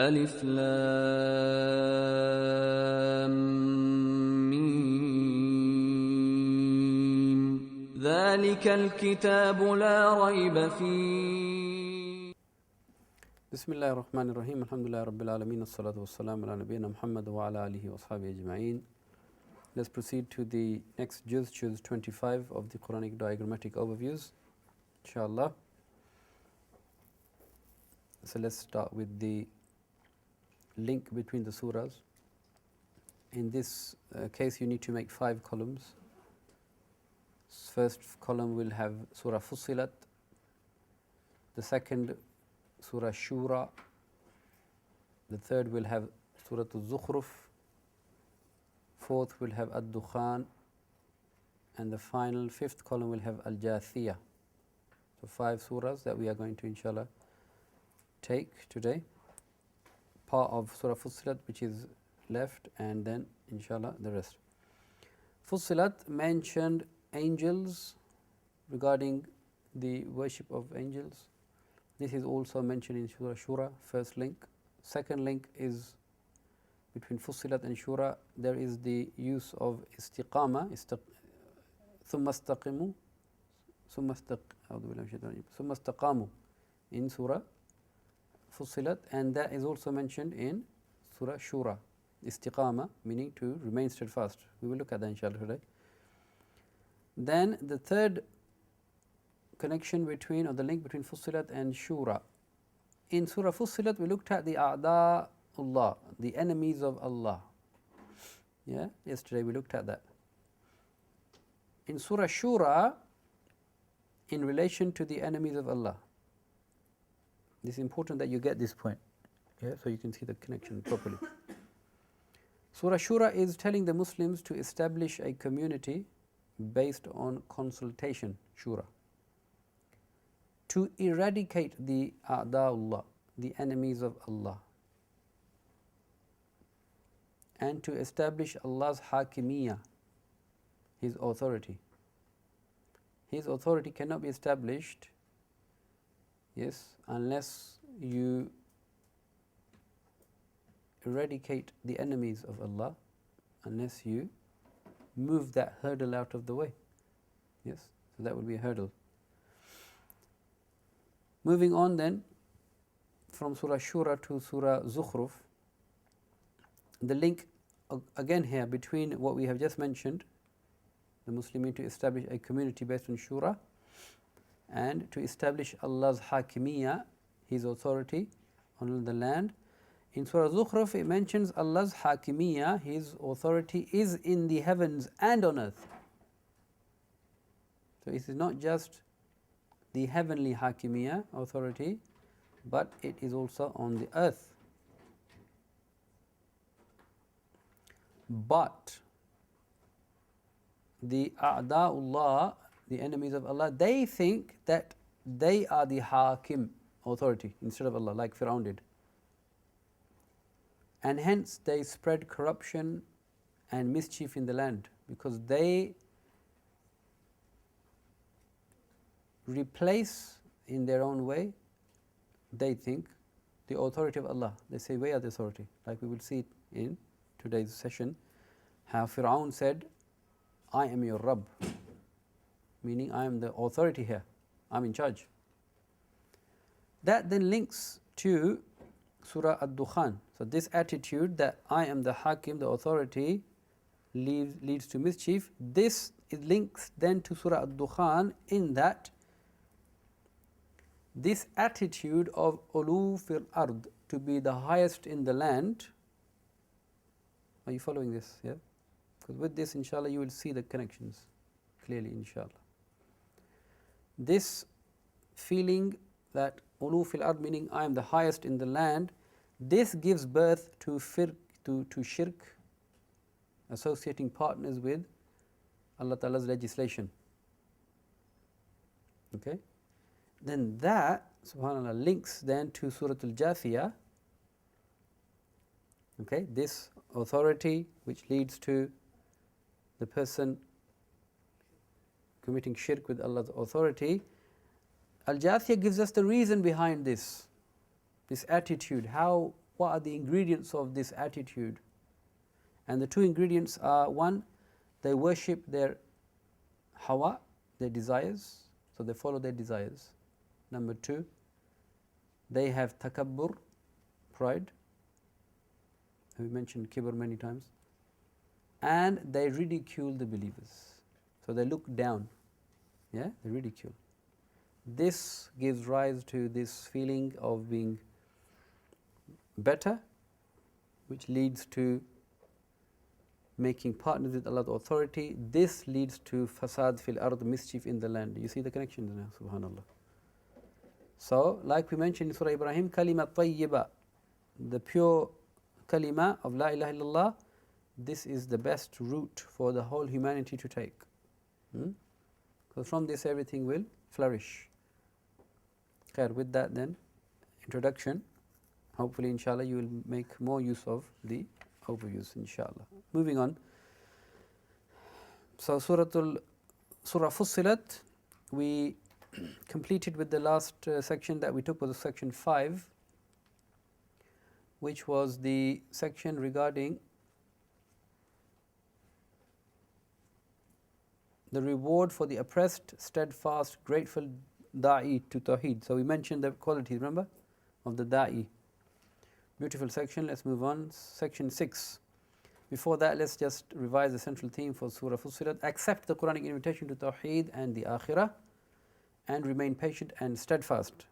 ألف لام ميم ذلك الكتاب لا ريب فيه. بسم الله الرحمن الرحيم. الحمد لله رب العالمين الصلاة والسلام على نبينا محمد وعلى آله وأصحابه أجمعين. Let's proceed to the next Juzz 25 of the Quranic Diagrammatic Overviews, inshallah. So let's start with the link between the surahs. In this case you need to make 5 columns. First column will have Surah Fussilat, the second Surah Shura, the third will have Surah Al-Zukhruf, fourth will have Ad-Dukhan, and the final 5th column will have Al-Jathiyah. So 5 surahs that we are going to inshallah take today. Part of Surah Fussilat which is left, and then inshallah the rest. Fussilat mentioned angels, regarding the worship of angels. This is also mentioned in Surah Shura, first link. Second link is between Fussilat and Shura. There is the use of istiqama, ثم استقيموا ثم استقاموا in Surah Fussilat, and that is also mentioned in Surah Shura. Istiqama meaning to remain steadfast. We will look at that inshallah today. Then the third connection between, or the link between Fussilat and Shura. In Surah Fussilat we looked at the A'da'ullah, the enemies of Allah. Yeah, yesterday we looked at that. In Surah Shura, in relation to the enemies of Allah. This is important that you get this point, yeah, so you can see the connection properly. Surah Shura is telling the Muslims to establish a community based on consultation, Shura, to eradicate the A'da'ullah, the enemies of Allah, and to establish Allah's Hakimiyyah, His authority. His authority cannot be established, yes, unless you eradicate the enemies of Allah, unless you move that hurdle out of the way. Yes, so that would be a hurdle. Moving on then from Surah Shura to Surah Zukhruf, the link again here between what we have just mentioned, the Muslim need to establish a community based on Shura, and to establish Allah's Hakimiyyah, His authority on the land. In Surah Zukhruf it mentions Allah's Hakimiyyah, His authority is in the heavens and on earth. So it is not just the heavenly Hakimiyyah authority, but it is also on the earth. But the A'da'ullah, the enemies of Allah, they think that they are the Hakim, authority, instead of Allah, like Fir'aun did. And hence they spread corruption and mischief in the land, because they replace in their own way, they think, the authority of Allah. They say, where are the authority? Like we will see it in today's session, how Fir'aun said, I am your Rabb, meaning I am the authority here, I'm in charge. That then links to Surah Ad-Dukhan. So this attitude that I am the Hakim, the authority, leads to mischief. This links then to Surah Ad-Dukhan, in that this attitude of ulu fil ard, to be the highest in the land. Are you following this? Yeah? Because with this inshallah you will see the connections clearly inshallah. This feeling that ulu fil ard, meaning I am the highest in the land, this gives birth to shirk, associating partners with Allah Ta'ala's legislation. Okay? Then that, subhanAllah, links then to Surah Al-Jathiyah. Okay? This authority which leads to the person committing shirk with Allah's authority. Al-Jathiyah gives us the reason behind this attitude. what are the ingredients of this attitude? And the two ingredients are, one, they worship their hawa, their desires, so they follow their desires. Number two, they have takabbur, pride. We mentioned kibr many times. And they ridicule the believers. So they look down. Yeah, they ridicule. This gives rise to this feeling of being better, which leads to making partners with Allah's authority. This leads to fasad fil ard, mischief in the land. You see the connections now, subhanallah. So, like we mentioned in Surah Ibrahim, kalima tayyiba, the pure kalima of la ilaha illallah, this is the best route for the whole humanity to take. Because from this everything will flourish. Khair, with that then, introduction, hopefully inshallah you will make more use of the overviews inshallah. Moving on. So Surah Fussilat, we completed with the last section that we took was section 5, which was the section regarding the reward for the oppressed, steadfast, grateful da'i to Tawheed. So we mentioned the qualities, remember, of the da'i. Beautiful section. Let's move on. Section 6. Before that, let's just revise the central theme for Surah Fussilat. Accept the Quranic invitation to Tawheed and the Akhirah, and remain patient and steadfast.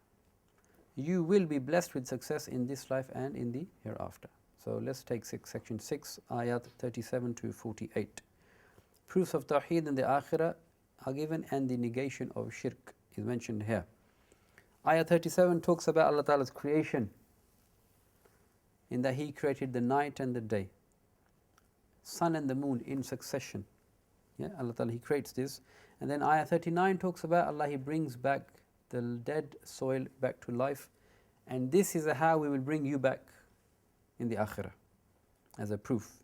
You will be blessed with success in this life and in the hereafter. So let's take section 6, Ayat 37 to 48. Proofs of Tawheed and the Akhirah are given, and the negation of shirk is mentioned here. Ayat 37 talks about Allah Ta'ala's creation, in that He created the night and the day, sun and the moon in succession. Yeah, Allah Ta'ala, He creates this. And then Ayah 39 talks about Allah, He brings back the dead soil back to life. And this is how we will bring you back in the Akhirah, as a proof.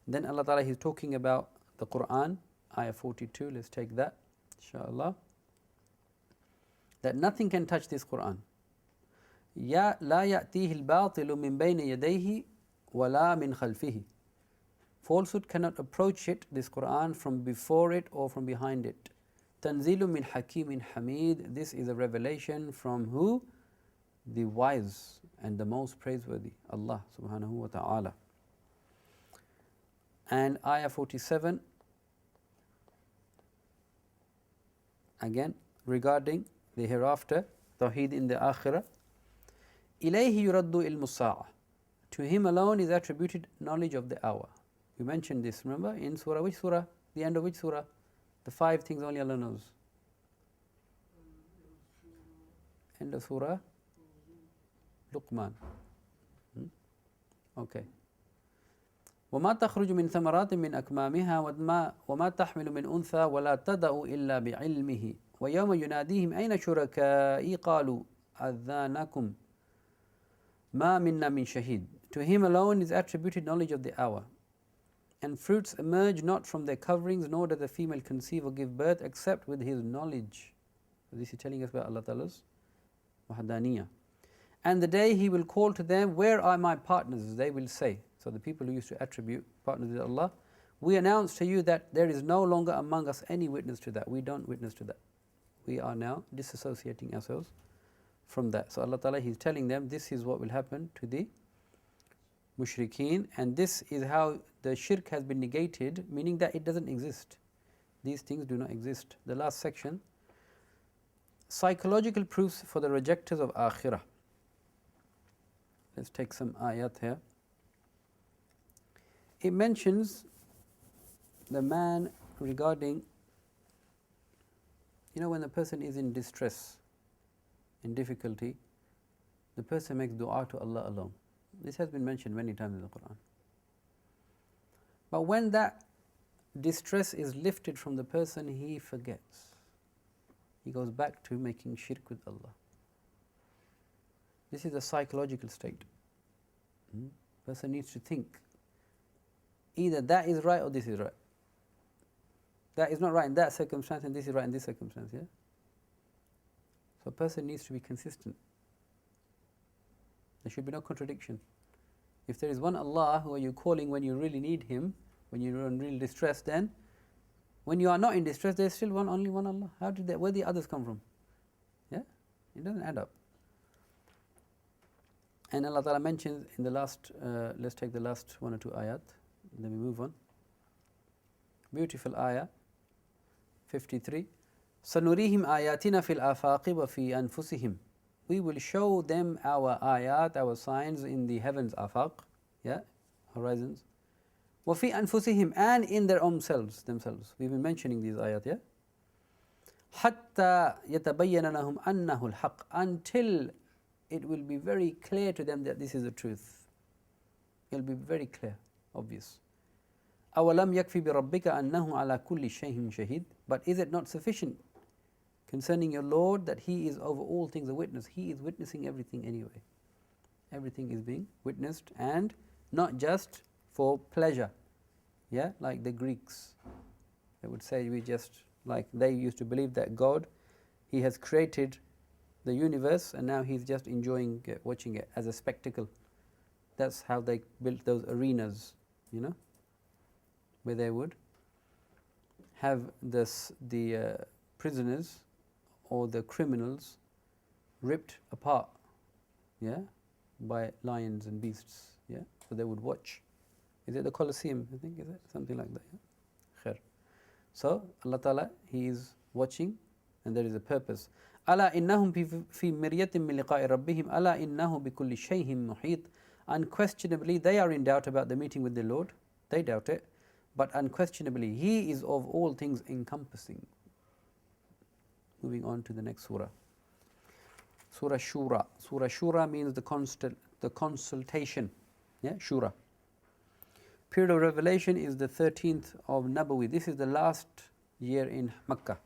Then Allah Ta'ala, He's talking about the Quran, Ayah 42, let's take that, inshallah. That nothing can touch this Quran. Ya la ya'tihi al-batilu min bayni yadayhi wa la min khalfihi. Falsehood cannot approach it, this Quran, from before it or from behind it. Tanzilu min hakimin hamid. This is a revelation from who? The wise and the most praiseworthy, Allah subhanahu wa ta'ala. And Ayah 47, again, regarding the hereafter, Tawheed in the Akhirah. إِلَيْهِ يُرَدُّ إِلْمُ السَّاعَةِ. To Him alone is attributed knowledge of the hour. We mentioned this, remember, in Surah, which Surah? The end of which Surah? The 5 things only Allah knows. End of Surah Luqman. Okay. وما تخرج من ثمرات من أكمامها وما تحمل من أنثى ولا تدأ إلا بعلمه ويوم يناديهم أين شركائي قالوا أذانكم ما منا من شهيد. To Him alone is attributed knowledge of the hour. And fruits emerge not from their coverings, nor does a female conceive or give birth except with His knowledge. So this is telling us about Allah Ta'ala's wahdaniyah. And the day He will call to them, where are my partners? They will say. So the people who used to attribute partners with Allah, we announce to you that there is no longer among us any witness to that. We don't witness to that. We are now disassociating ourselves from that. So Allah Ta'ala, He's telling them this is what will happen to the mushrikeen, and this is how the shirk has been negated, meaning that it doesn't exist. These things do not exist. The last section, psychological proofs for the rejectors of Akhirah. Let's take some ayat here. It mentions the man regarding, when the person is in distress, in difficulty, the person makes dua to Allah alone. This has been mentioned many times in the Quran. But when that distress is lifted from the person, he forgets. He goes back to making shirk with Allah. This is a psychological state. Person needs to think. Either that is right or this is right. That is not right in that circumstance and this is right in this circumstance, yeah? So a person needs to be consistent. There should be no contradiction. If there is one Allah who are you calling when you really need Him, when you're in real distress, then when you are not in distress, there is still only one Allah. How did that? Where the others come from? Yeah, it doesn't add up. And Allah Ta'ala mentions in the last, let's take the last one or two ayat, then we move on. Beautiful ayah, 53. سَنُرِيهِمْ آيَاتِنَا فِي الْآفَاقِ وَفِي أَنفُسِهِمْ. We will show them our ayat, our signs in the heavens, afaq, yeah, horizons. وَفِي أَنفُسِهِمْ, and in their own selves, themselves. We've been mentioning these ayat, yeah? حَتَّى يَتَبَيَّنَ لَهُمْ أَنَّهُ الْحَقِّ, until it will be very clear to them that this is the truth. It will be very clear, obvious. أَوَلَمْ يَكْفِ بِرَبِّكَ أَنَّهُ عَلَى كُلِّ شَيْءٍ شَهِيدٌ. But is it not sufficient concerning your Lord that He is over all things a witness? He is witnessing everything anyway. Everything is being witnessed, and not just for pleasure. Yeah, like the Greeks. They would say, we just, like they used to believe that God, He has created the universe and now He's just enjoying it, watching it as a spectacle. That's how they built those arenas, you know, where they would have the prisoners or the criminals ripped apart, yeah, by lions and beasts, yeah. So they would watch. Is it the Colosseum? I think, is it something like that? Yeah? Khair. So Allah Ta'ala, He is watching, and there is a purpose. ألا إنهم في مرية من لقاء ربهم ألا إنه بكل شيء محيط. Unquestionably, they are in doubt about the meeting with the Lord. They doubt it, but unquestionably, He is of all things encompassing. Moving on to the next surah. Surah Shura. Surah Shura means the consultation. Yeah, Shura. Period of revelation is the 13th of Nabawi. This is the last year in Makkah.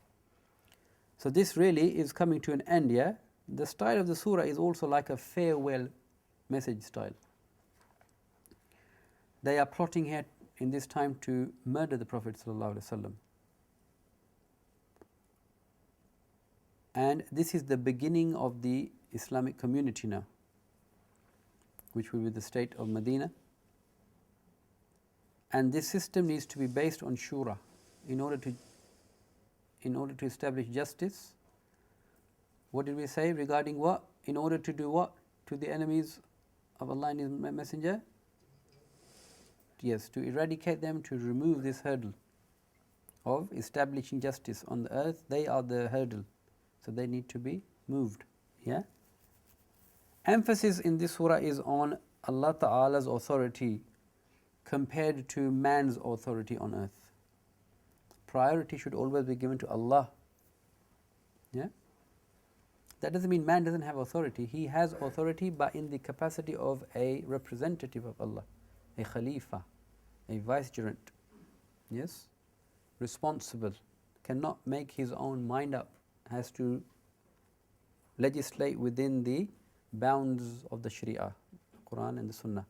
So this really is coming to an end, yeah? The style of the surah is also like a farewell message style. They are plotting here in this time to murder the Prophet ﷺ. And this is the beginning of the Islamic community now, which will be the state of Medina. And this system needs to be based on shura in order to establish justice. What did we say regarding what? In order to do what to the enemies of Allah and His Messenger? Yes, to eradicate them, to remove this hurdle of establishing justice on the earth. They are the hurdle, so they need to be moved. Yeah. Emphasis in this surah is on Allah Ta'ala's authority compared to man's authority on earth. Priority should always be given to Allah. Yeah? That doesn't mean man doesn't have authority. He has authority, but in the capacity of a representative of Allah, a Khalifa, a vicegerent. Yes? Responsible. Cannot make his own mind up. Has to legislate within the bounds of the Sharia, Quran and the Sunnah.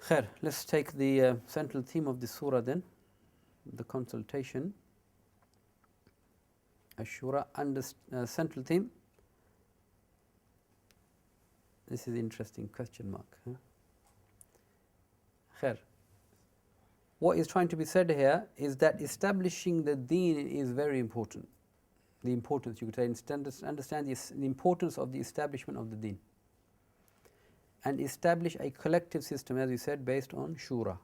Khair, let's take the central theme of this surah then. The consultation, Ashura, central theme. This is interesting, question mark. Huh? Khair. What is trying to be said here is that establishing the deen is very important. The importance, you could say, understand the importance of the establishment of the deen. And establish a collective system, as we said, based on shura.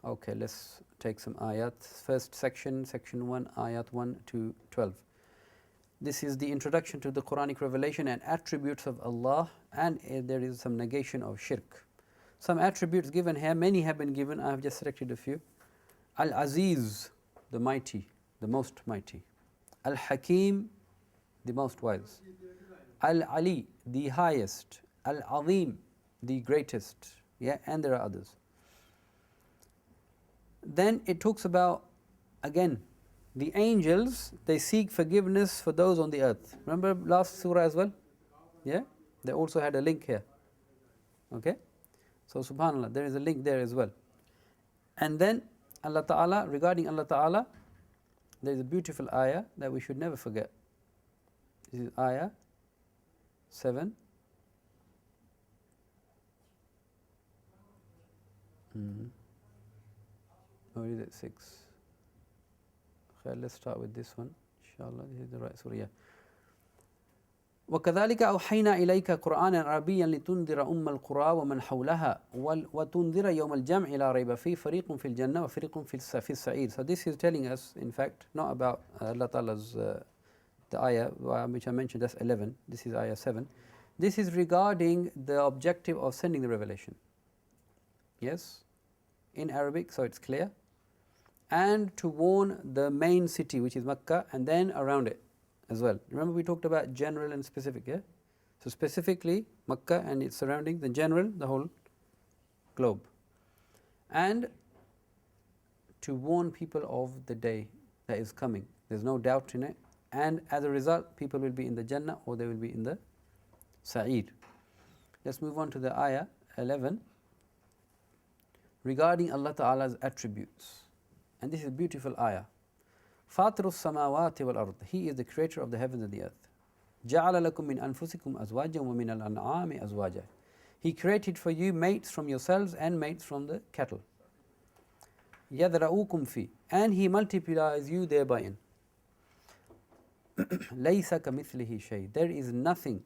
Okay, let's take some ayat. First section 1, ayat 1 to 12. This is the introduction to the Quranic revelation and attributes of Allah, and there is some negation of shirk. Some attributes given here, many have been given, I have just selected a few. Al-Aziz, the mighty, the most mighty. Al-Hakim, the most wise. Al-Ali, the highest. Al-Azim, the greatest. Yeah, and there are others. Then it talks about, again, the angels, they seek forgiveness for those on the earth. Remember last surah as well? Yeah? They also had a link here. Okay? So subhanAllah, there is a link there as well. And then Allah Ta'ala, regarding Allah Ta'ala, there is a beautiful ayah that we should never forget. This is Ayah 7. Or is it 6? Okay, let's start with this one. Inshallah, this is the right surah. وكذلك أوحينا إليك قرآنا عربيا لتنذر أم القرى ومن حولها وتنذر يوم الجمع لا ريب فيه فريق في الجنة وفريق في السعير. So this is telling us, in fact, not about Allah Ta'ala's the ayah which I mentioned, that's 11. This is ayah 7. This is regarding the objective of sending the revelation. Yes, in Arabic, so it's clear. And to warn the main city, which is Makkah, and then around it as well. Remember we talked about general and specific, yeah? So specifically Makkah and its surroundings, the general, the whole globe. And to warn people of the day that is coming. There's no doubt in it. And as a result, people will be in the Jannah or they will be in the Sa'id. Let's move on to the ayah 11 regarding Allah Ta'ala's attributes. And this is a beautiful ayah. فاطر السماوات والأرض. He is the creator of the heavens and the earth. جعل لكم من أنفسكم أزواجا ومن الأنعام أزواجا. He created for you mates from yourselves and mates from the cattle. يذرؤوكم فيه. And he multiplies you thereby. ليس كمثله شيء. There is nothing,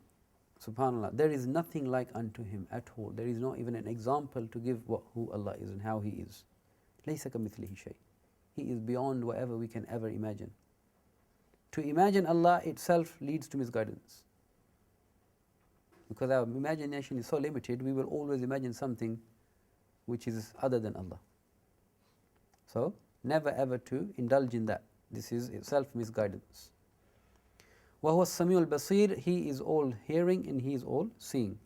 subhanallah, there is nothing like unto him at all. There is not even an example to give who Allah is and how he is. ليس كمثله شيء. He is beyond whatever we can ever imagine. To imagine Allah itself leads to misguidance. Because our imagination is so limited, we will always imagine something which is other than Allah. So, never ever to indulge in that. This is itself misguidance. وَهُوَ السَّمِيعُ الْبَصِيرُ. He is all hearing and He is all seeing.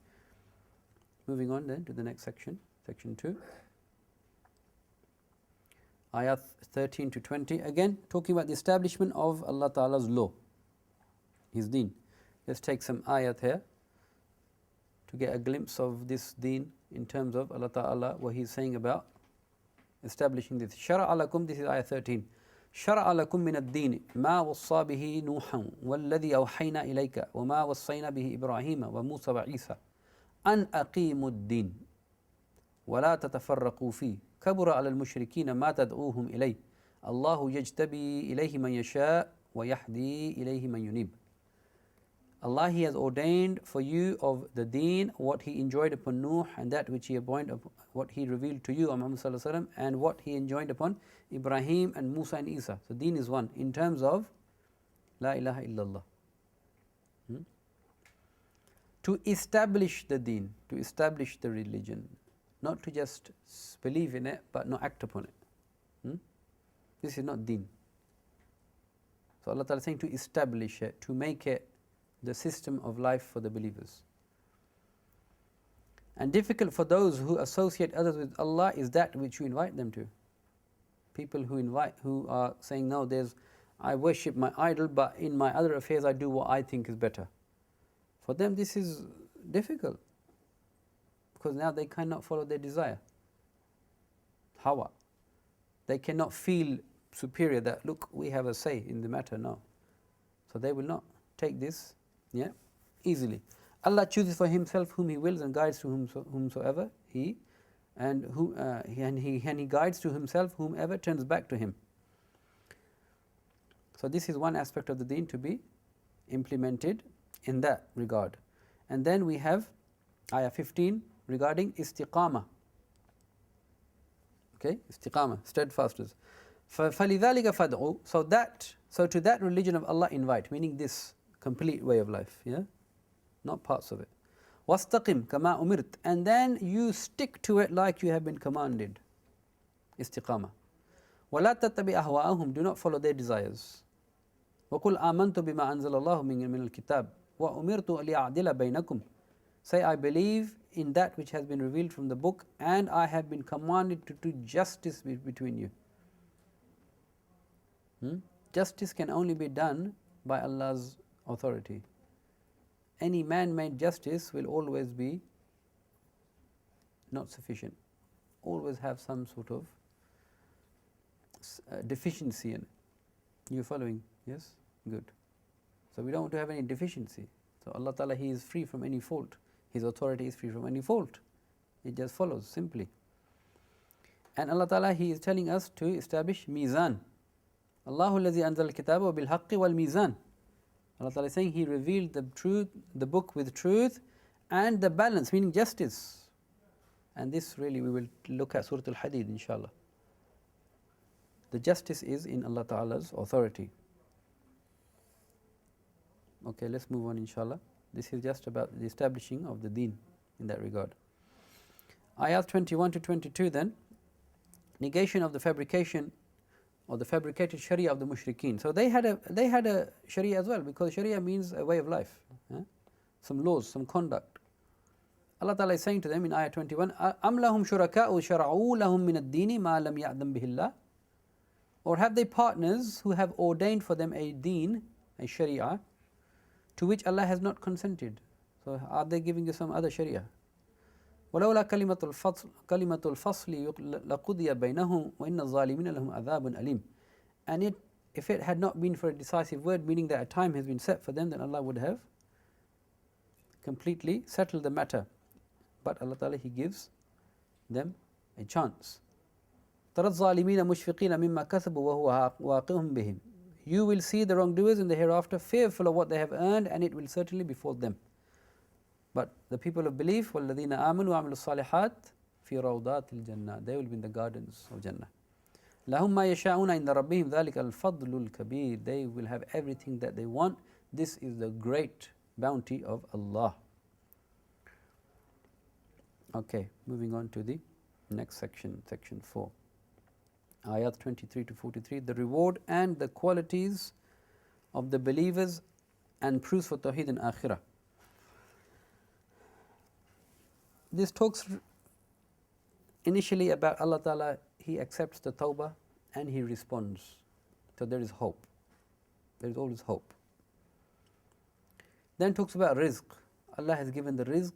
Moving on then to the next section, section 2. Ayat 13 to 20, again talking about the establishment of Allah Ta'ala's law, His deen. Let's take some ayat here to get a glimpse of this deen in terms of Allah Ta'ala, what He's saying about establishing this. شَرَعَ لَكُمْ, this is ayat 13. شَرَعَ لَكُمْ مِنَ الدِّينِ مَا وَصَّى بِهِ نُوحًا وَالَّذِي أَوْحَيْنَا إِلَيْكَ وَمَا وَصَّيْنَا بِهِ إِبْرَاهِيمَ وَمُوسَى وَعِيسَى أَنْ أَقِيمُوا الدِّينَ وَلَا تَتَفَرَّقُوا فِيهِ كبر على المشركين ما تدعوهم إليه الله يجتبي إليه من يشاء ويهدي إليه من ينيب. Allah, He has ordained for you of the deen what He enjoined upon Nuh and that which He appointed, what He revealed to you, Muhammad Sallallahu Alaihi Wasallam, and what He enjoined upon Ibrahim and Musa and Isa. So deen is one in terms of La ilaha illallah. To establish the deen, to establish the religion. Not to just believe in it, but not act upon it. This is not deen. So Allah Ta'ala is saying to establish it, to make it the system of life for the believers. And difficult for those who associate others with Allah is that which you invite them to. People who are saying, no, I worship my idol, but in my other affairs I do what I think is better. For them this is difficult. Because now they cannot follow their desire. Hawa. They cannot feel superior that, look, we have a say in the matter, no. So they will not take this easily. Allah chooses for Himself whom He wills and guides to whomsoever He, and He guides to Himself whomever turns back to Him. So this is one aspect of the deen to be implemented in that regard. And then we have ayah 15, regarding istiqamah. Okay, istiqamah, steadfastness. فَلِذَلِكَ فَادْعُوا. So to that religion of Allah invite, meaning this complete way of life, not parts of it. وَاسْتَقِمْ كَمَا أُمِرْتَ. And then you stick to it like you have been commanded. Istiqamah. وَلَا تَتَّبِعْ أَهْوَاءَهُمْ. Do not follow their desires. وَقُلْ آمَنْتُ بِمَا أَنزَلَ اللَّهُ مِنَ الْكِتَابِ وَأُمِرْتُ لِأَعْدِلَ بَيْنَكُمْ. Say, I believe in that which has been revealed from the book, and I have been commanded to do justice between you. Justice can only be done by Allah's authority. Any man-made justice will always be not sufficient. Always have some sort of deficiency in it. You following? Yes? Good. So we don't want to have any deficiency. So Allah Ta'ala, He is free from any fault. His authority is free from any fault. It just follows simply. And Allah Ta'ala, He is telling us to establish mizan. Allahu allazi anzal al-kitaba bil haqqi wal mizan. Allah Ta'ala is saying He revealed the truth, the book with truth and the balance, meaning justice. And this really we will look at Surah Al-Hadid inshallah. The justice is in Allah Ta'ala's authority. Okay, let's move on inshallah. This is just about the establishing of the deen in that regard. Ayat 21 to 22 then, negation of the fabrication or the fabricated sharia of the mushrikeen. So they had a sharia as well, because sharia means a way of life, some laws, some conduct. Allah Ta'ala is saying to them in Ayat 21, أَمْ لَهُمْ شُرَكَاءُ شَرَعُوا لَهُم مِّنَ الدِّينِ مَا لَمْ يَأْذَنْ بِهِ اللَّهُ. Or have they partners who have ordained for them a deen, a sharia, to which Allah has not consented? So are they giving you some other sharia? وَلَوْلَا كَلِمَةُ الْفَصْلِ لَقُضِيَ بَيْنَهُمْ وَإِنَّ الظَّالِمِينَ لَهُمْ عَذَابٌ أَلِيمٌ. And if it had not been for a decisive word, meaning that a time has been set for them, then Allah would have completely settled the matter. But Allah Ta'ala, He gives them a chance. تَرَى الظَّالِمِينَ مُشْفِقِينَ مِمَّا كَسَبُوا وَهُوَ وَاقِعٌ بِهِمْ. You will see the wrongdoers in the hereafter fearful of what they have earned, and it will certainly befall them. But the people of belief, وَالَّذِينَ آمَنُوا وَعَمِلُوا الصَّالِحَاتِ فِي رَوْضَاتِ الْجَنَّةِ, they will be in the gardens of Jannah. لَهُمْ مَا يَشَاءُونَ عِنْدَ رَبِّهِمْ ذَلِكَ الْفَضْلُ الْكَبِيرُ. They will have everything that they want. This is the great bounty of Allah. Okay, moving on to the next section, section 4. Ayat 23 to 43, the reward and the qualities of the believers and proofs for Tawheed and Akhirah. This talks initially about Allah Ta'ala, He accepts the tawbah and He responds. So there is hope. There is always hope. Then talks about rizq. Allah has given the rizq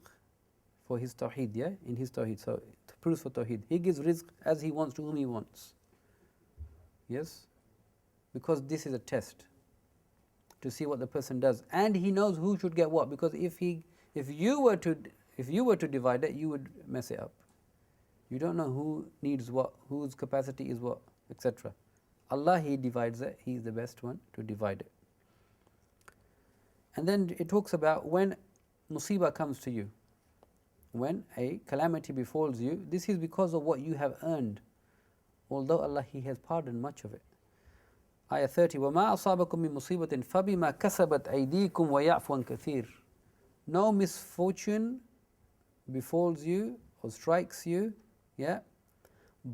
for His Tawheed, yeah, in His Tawheed. So proofs for Tawheed. He gives rizq as He wants to whom He wants. Yes? Because this is a test to see what the person does. And He knows who should get what. Because if you were to divide it, you would mess it up. You don't know who needs what, whose capacity is what, etc. Allah, He divides it. He is the best one to divide it. And then it talks about when musibah comes to you, when a calamity befalls you, this is because of what you have earned. Although Allah, He has pardoned much of it. Ayah 30, وَمَا أَصَابَكُم مِّن مُّصِيبَةٍ فَبِمَا كَسَبَتْ أَيْدِيكُمْ وَيَعْفُ عَن كَثِيرٍ. No misfortune befalls you or strikes you, yeah,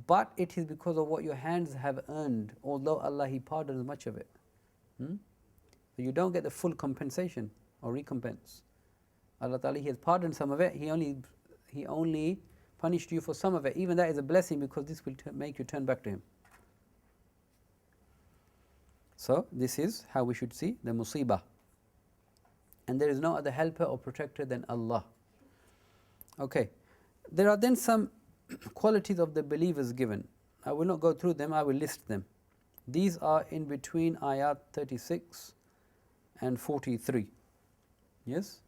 but it is because of what your hands have earned, although Allah, He pardons much of it. So you don't get the full compensation or recompense. Allah Ta'ala, He has pardoned some of it, He only punished you for some of it. Even that is a blessing, because this will make you turn back to Him. So this is how we should see the musibah. And there is no other helper or protector than Allah. Okay. There are then some qualities of the believers given. I will not go through them, I will list them. These are in between Ayat 36 and 43. Yes?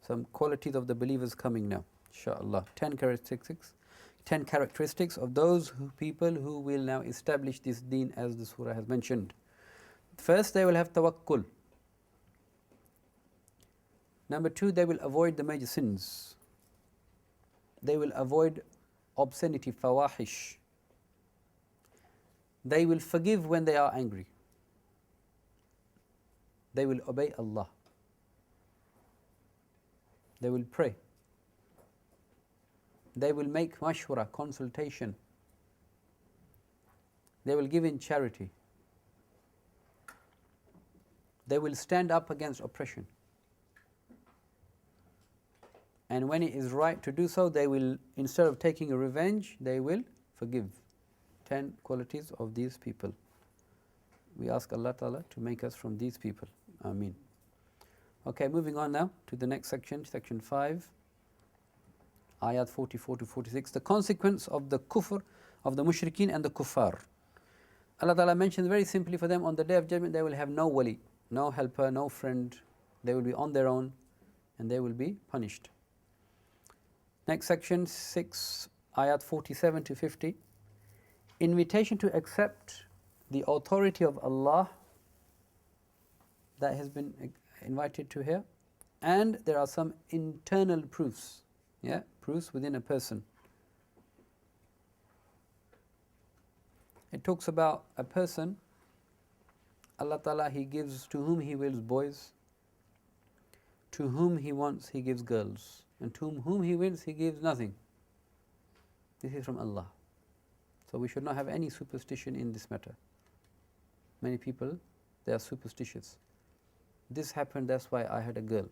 Some qualities of the believers coming now. Inshallah, 10 characteristics of those people who will now establish this deen, as the surah has mentioned. First, they will have tawakkul. Number 2, they will avoid the major sins. They will avoid obscenity, fawahish. They will forgive when they are angry. They will obey Allah. They will pray. They will make mashwara, consultation. They will give in charity. They will stand up against oppression. And when it is right to do so, they will, instead of taking a revenge, they will forgive. 10 qualities of these people. We ask Allah Ta'ala to make us from these people. Ameen. Okay, moving on now to the next section, section 5. Ayat 44 to 46, the consequence of the kufr of the mushrikeen and the kuffar. Allah Ta'ala mentions very simply for them, on the day of judgment they will have no wali, no helper, no friend. They will be on their own and they will be punished. Next section 6, Ayat 47 to 50. Invitation to accept the authority of Allah that has been invited to here. And there are some internal proofs, proofs within a person. It talks about a person, Allah Ta'ala, He gives to whom He wills boys, to whom He wants He gives girls, and to whom He wills He gives nothing. This is from Allah. So we should not have any superstition in this matter. Many people, they are superstitious. This happened, that's why I had a girl.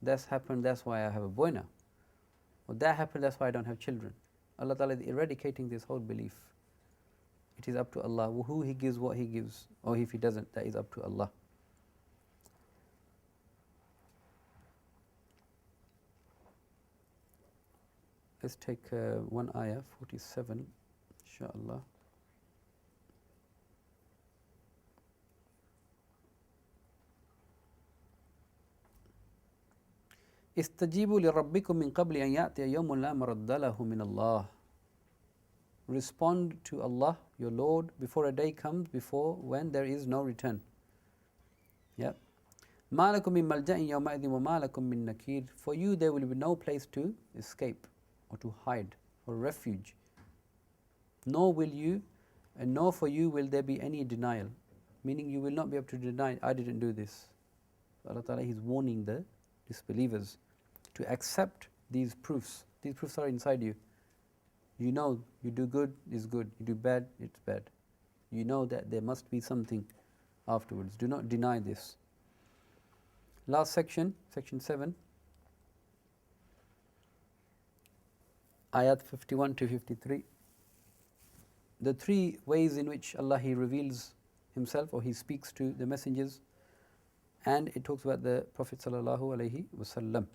This happened, that's why I have a boy now. Or that happened, that's why I don't have children. Allah Ta'ala is eradicating this whole belief. It is up to Allah. Who He gives, what He gives, or if He doesn't, that is up to Allah. Let's take one ayah, 47, inshaAllah. استجيبوا لربكم من قبل أن يأتي يوم لا مرد له من الله. Respond to Allah, your Lord, before a day comes, before when there is no return. ما لكم من ملجأ يومئذ وما لكم من نكير. For you there will be no place to escape or to hide or refuge. Nor for you will there be any denial. Meaning you will not be able to deny, I didn't do this. Allah Ta'ala is warning the disbelievers to accept these proofs. These proofs are inside you. You know, you do good, it's good. You do bad, it's bad. You know that there must be something afterwards. Do not deny this. Last section, section 7. Ayat 51 to 53. The three ways in which Allah He reveals Himself or He speaks to the messengers, and it talks about the Prophet sallallahu alaihi wasallam.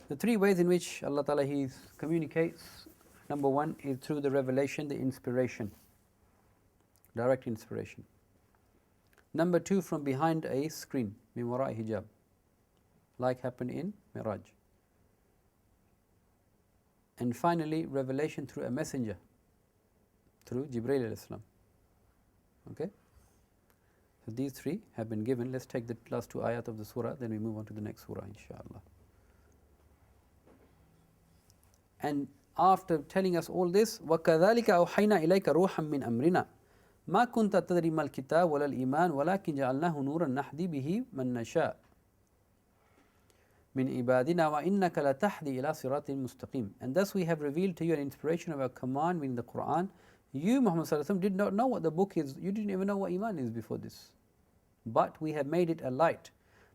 The three ways in which Allah Ta'ala He communicates, number one is through the revelation, the inspiration, direct inspiration. Number two, from behind a screen, min wara'i hijab, like happened in Miraj. And finally, revelation through a messenger, through Jibreel alayhi salam. Okay? So these three have been given. Let's take the last two ayat of the surah, then we move on to the next surah, inshaAllah. And after telling us all this, وَكَذَلِكَ أَوْحَيْنَا إِلَيْكَ رُوحًا مِّنْ أَمْرِنَا مَا كُنْتَ تَدْرِي مَا الْكِتَابُ وَلَا الْإِيمَانُ وَلَكِنْ جَعَلْنَاهُ نُورًا نَهْدِي بِهِ مَن نَّشَاءُ مِنْ عِبَادِنَا وَإِنَّكَ لَتَهْدِي إِلَى صِرَاطٍ مُسْتَقِيمٍ. And thus we have revealed to you an inspiration of our command, meaning the Quran. You, Muhammad sallallahu alaihi wasallam, did not know what the book is. You didn't even know what Iman is before this. But we have made it a light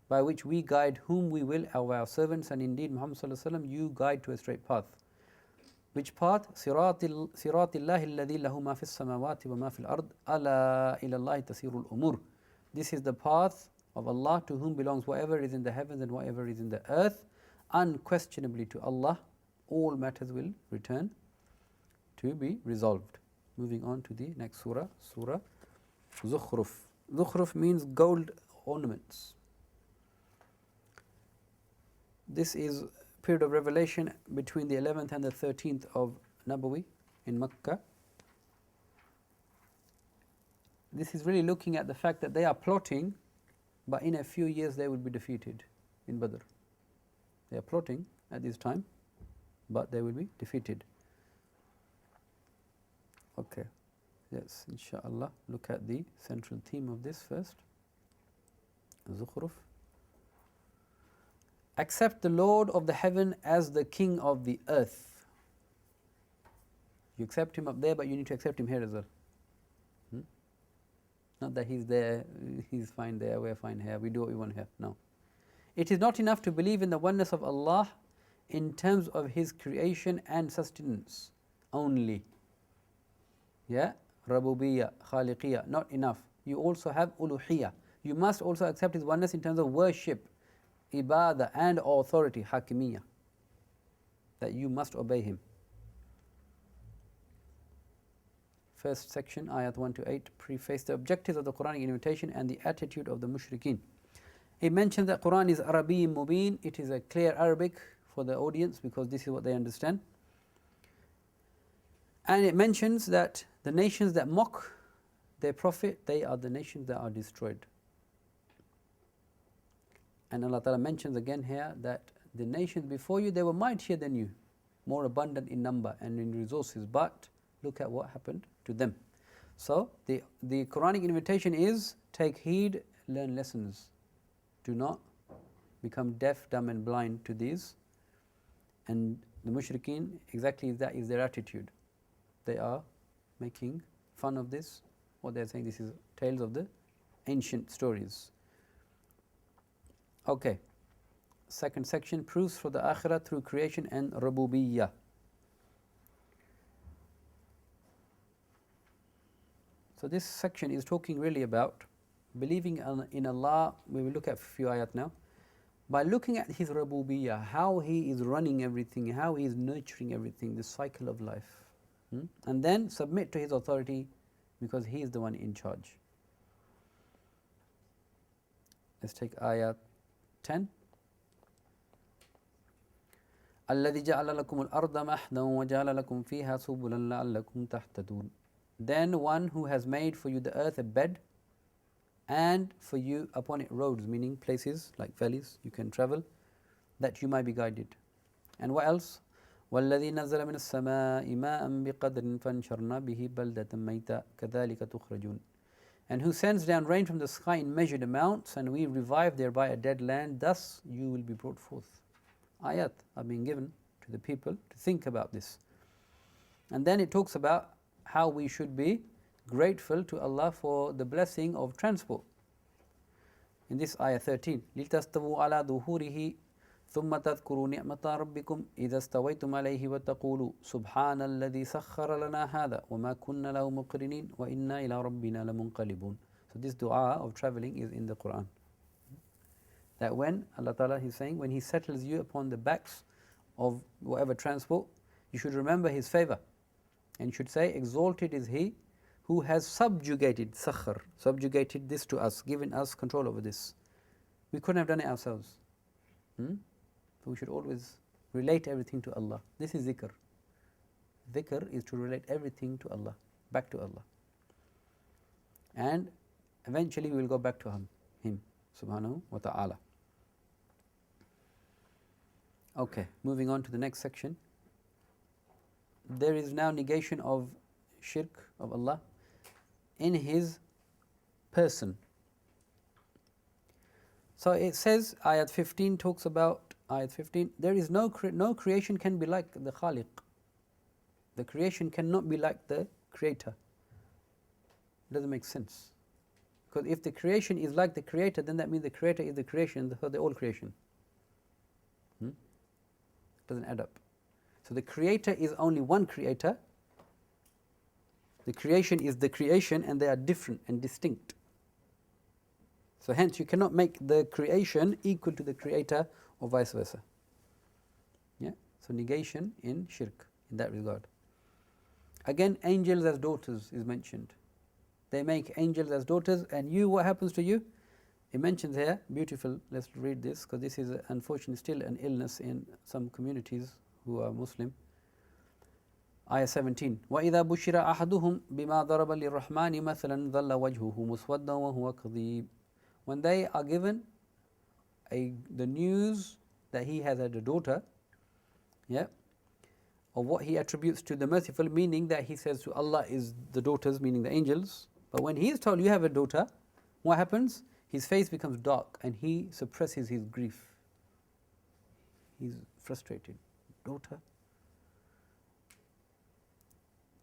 by which we guide whom we will of our servants, and indeed, Muhammad sallallahu alaihi wasallam, you guide to a straight path. Which path? صراط الله الذي له ما في السماوات وما في الأرض ألا إلى الله تسير الأمور. This is the path of Allah, to whom belongs whatever is in the heavens and whatever is in the earth. Unquestionably to Allah all matters will return to be resolved. Moving on to the next surah, Surah Zukhruf. Zukhruf means gold ornaments. This is period of revelation between the 11th and the 13th of Nabawi in Makkah. This is really looking at the fact that they are plotting, but in a few years they will be defeated in Badr. They are plotting at this time, but they will be defeated. Okay, yes, inshaAllah, look at the central theme of this first. Zukhruf. Accept the Lord of the heaven as the King of the earth. You accept Him up there, but you need to accept Him here as well. Not that He's there, He's fine there, we're fine here, we do what we want here. No. It is not enough to believe in the oneness of Allah in terms of His creation and sustenance only. Rabubiyyah, Khaliqiyyah, not enough. You also have Uluhiyyah. You must also accept His oneness in terms of worship, ibadah, and authority, Hakimiyyah, that you must obey Him. first section, ayat 1 to 8, preface the objectives of the Quranic invitation and the attitude of the mushrikeen. It mentions that Quran is Arabiy Mubin, it is a clear Arabic for the audience because this is what they understand. And it mentions that the nations that mock their prophet, they are the nations that are destroyed. And Allah Ta'ala mentions again here that the nations before you, they were mightier than you, more abundant in number and in resources, but look at what happened to them. So the Quranic invitation is take heed, learn lessons. Do not become deaf, dumb and blind to these. And the mushrikeen, exactly that is their attitude. They are making fun of this, or they are saying this is tales of the ancient stories. Okay, second section, proofs for the Akhirah through creation and Rububiyyah. So this section is talking really about believing in Allah. We will look at a few ayat now. By looking at His Rububiyyah, how He is running everything, how He is nurturing everything, the cycle of life. And then submit to His authority because He is the one in charge. Let's take ayat 10. الذي جعل لكم الأرض مهدا وجعل لكم فيها سبلا لعلكم تهتدون. Then one who has made for you the earth a bed and for you upon it roads, meaning places like valleys you can travel, that you might be guided. And what else? والذي نزل من السماء ماء بقدر فانشرنا به بلدة ميتا كذلك تخرجون. And who sends down rain from the sky in measured amounts, and we revive thereby a dead land, thus you will be brought forth. Ayat are being given to the people to think about this. And then it talks about how we should be grateful to Allah for the blessing of transport. In this ayah 13, لِتَسْتَوُوا عَلَى ظُهُورِهِ ثُمَّ تَذْكُرُوا نِعْمَةَ رَبِّكُمْ إِذَا اسْتَوَيْتُمْ عَلَيْهِ وَتَقُولُوا سُبْحَانَ الَّذِي سَخَّرَ لَنَا هَذَا وَمَا كُنَّا لَهُ مُقْرِنِينَ وَإِنَّا إِلَىٰ رَبِّنَا لَمُنْقَلِبُونَ. So this dua of traveling is in the Quran. That when Allah Ta'ala is saying, when He settles you upon the backs of whatever transport, you should remember His favor. And you should say, exalted is He who has subjugated, sakhar, subjugated this to us, given us control over this. We couldn't have done it ourselves. So we should always relate everything to Allah. This is zikr. Zikr is to relate everything to Allah, back to Allah. And eventually we will go back to Him, subhanahu wa ta'ala. Okay, moving on to the next section. There is now negation of shirk of Allah in His person. So it says, ayat 15 talks about, ayat 15, there is no creation can be like the Khaliq. The creation cannot be like the Creator. It doesn't make sense. Because if the creation is like the Creator, then that means the Creator is the creation, so they're all creation. Doesn't add up. So the Creator is only one Creator. The creation is the creation, and they are different and distinct. So hence you cannot make the creation equal to the Creator or vice versa. Yeah? So negation in shirk in that regard. Again, angels as daughters is mentioned. They make angels as daughters, and you, what happens to you? It mentions here, beautiful, let's read this, because this is unfortunately still an illness in some communities who are Muslim. Ayah 17. وَإِذَا بُشِّرَ أَحَدُهُمْ بِمَا ضَرَبَ لِلرَّحْمَنِ مَثَلًا ظَلَّ وَجْهُهُ مُسْوَدًّا وَهُوَ كَظِيمٌ. When they are given the news that he has had a daughter, yeah, or what he attributes to the merciful, meaning that he says to Allah is the daughters, meaning the angels. But when he is told you have a daughter, what happens? His face becomes dark and he suppresses his grief. He's frustrated. Daughter?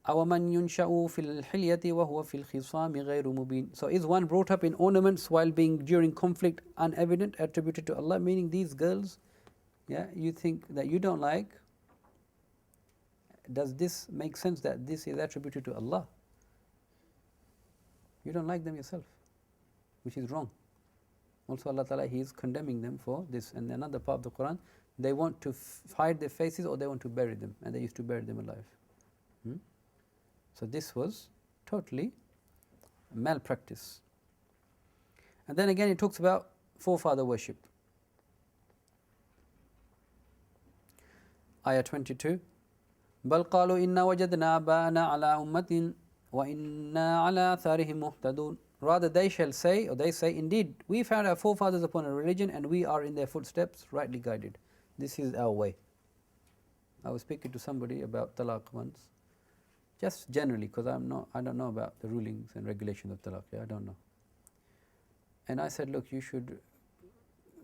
أَوَمَنْ يُنْشَأُ فِي الْحِلْيَةِ وَهُوَ فِي الْخِصَامِ غَيْرُ مُبِينٍ. So is one brought up in ornaments while being during conflict unevident, attributed to Allah, meaning these girls, yeah, you think that you don't like. Does this make sense that this is attributed to Allah? You don't like them yourself, which is wrong. Also Allah Ta'ala, He is condemning them for this. And another part of the Quran, they want to hide their faces or they want to bury them, and they used to bury them alive. So this was totally malpractice. And then again it talks about forefather worship. Ayah 22. بل قالوا إنا وجدنا آباءنا على أمة وإنا على آثارهم مهتدون. Rather they shall say, or they say, indeed, we found our forefathers upon a religion and we are in their footsteps, rightly guided. This is our way. I was speaking to somebody about talaq once, just generally, because I don't know about the rulings and regulations of talaq. I don't know. And I said, look, you should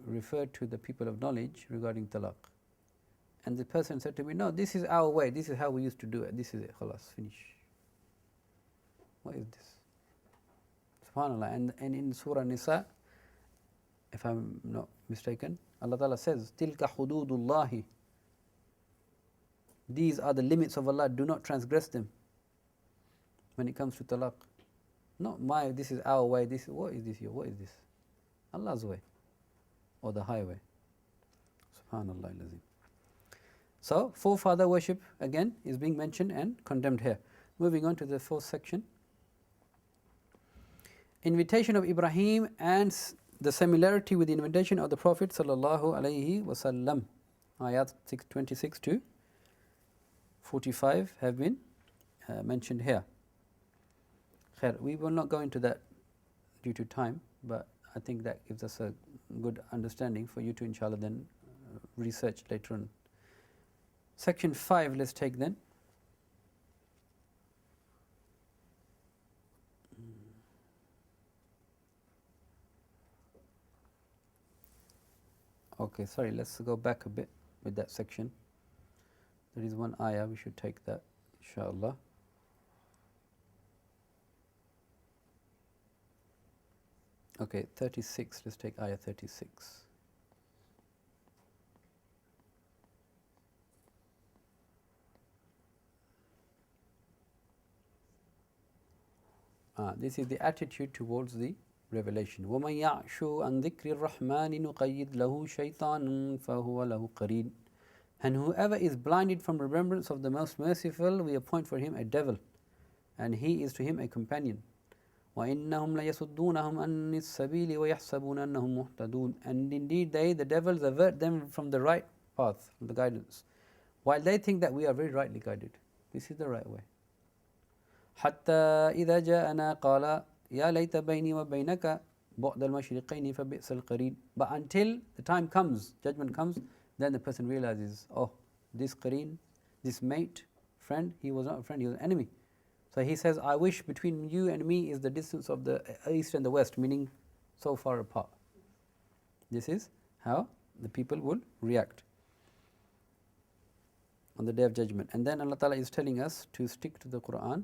refer to the people of knowledge regarding talaq. And the person said to me, no, this is our way, this is how we used to do it, this is it, khalas, finish. What is this? SubhanAllah. And in Surah Nisa, if I'm not mistaken, Allah Ta'ala says, Tilka hududullahi. These are the limits of Allah, do not transgress them when it comes to talaq. Not my, this is our way, this is, what is this here, what is this? Allah's way, or the highway. SubhanAllah al-Azim. So, forefather worship again is being mentioned and condemned here. Moving on to the fourth section. Invitation of Ibrahim and the similarity with the invitation of the Prophet sallallahu alaihi wasallam. Ayat 26 to 45 have been mentioned here. Khair, we will not go into that due to time, but I think that gives us a good understanding for you to inshallah then research later on. Section 5, let's take then. Okay, sorry, let's go back a bit with that section. There is one ayah, we should take that, inshallah. Okay, 36, let's take ayah 36. This is the attitude towards the revelation. وَمَنْ يَعْشُ عَنْ ذِكْرِ الرَّحْمَنِ نُقَيِّدْ لَهُ شَيْطَانٌ فَهُوَ لَهُ قَرِينٌ. And whoever is blinded from remembrance of the Most Merciful, we appoint for him a devil, and he is to him a companion. وَإِنَّهُمْ لَيَصُدُّونَهُمْ عَنِ السَّبِيلِ وَيَحْسَبُونَ أَنَّهُمْ مُهْتَدُونَ. And indeed they, the devils, avert them from the right path, from the guidance, while they think that we are very rightly guided. This is the right way. حتى إذا جاءنا قال يا ليت بيني وبينك بعد المشرقين فبئس القرين. But until the time comes, judgment comes, then the person realizes, oh, this qareen, this mate, friend, he was not a friend, he was an enemy. So he says, I wish between you and me is the distance of the east and the west, meaning so far apart. This is how the people will react on the Day of Judgment. And then Allah Ta'ala is telling us to stick to the Quran.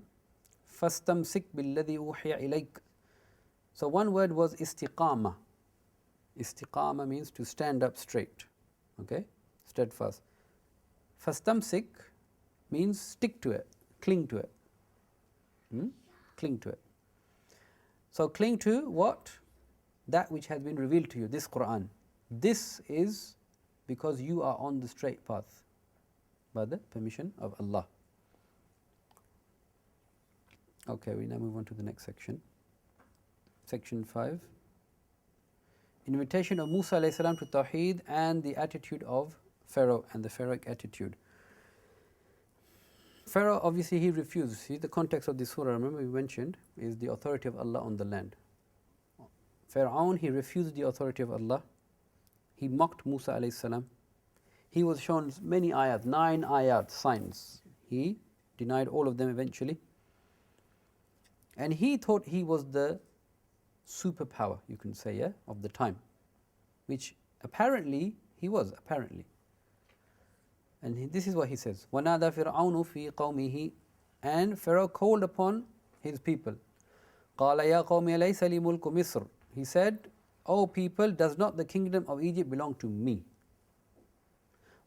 فَاسْتَمْسِكْ بِالَّذِي أُوحِيَ إِلَيْكَ. So one word was istiqama. Istiqama means to stand up straight, okay, steadfast. Fastamsik means stick to it, cling to it. Cling to it. So cling to what? That which has been revealed to you, this Quran. This is because you are on the straight path by the permission of Allah. Okay, we now move on to the next section. Section 5. Invitation of Musa alayhi salam to Tawheed and the attitude of Pharaoh and the Pharaohic attitude. Pharaoh, obviously, he refused. See, the context of this surah, remember we mentioned, is the authority of Allah on the land. Pharaoh, he refused the authority of Allah. He mocked Musa alayhi salam. He was shown many ayat, 9 ayat, signs. He denied all of them eventually. And he thought he was the superpower, you can say, yeah, of the time, which apparently he was, apparently. And this is what he says, وَنَادَى فِرْعَوْنُ فِي قَوْمِهِ. And Pharaoh called upon his people. قَالَ يَا قَوْمِ لَيْسَ لِي مُلْكُ مِصْرٍ. He said, O people, does not the kingdom of Egypt belong to me?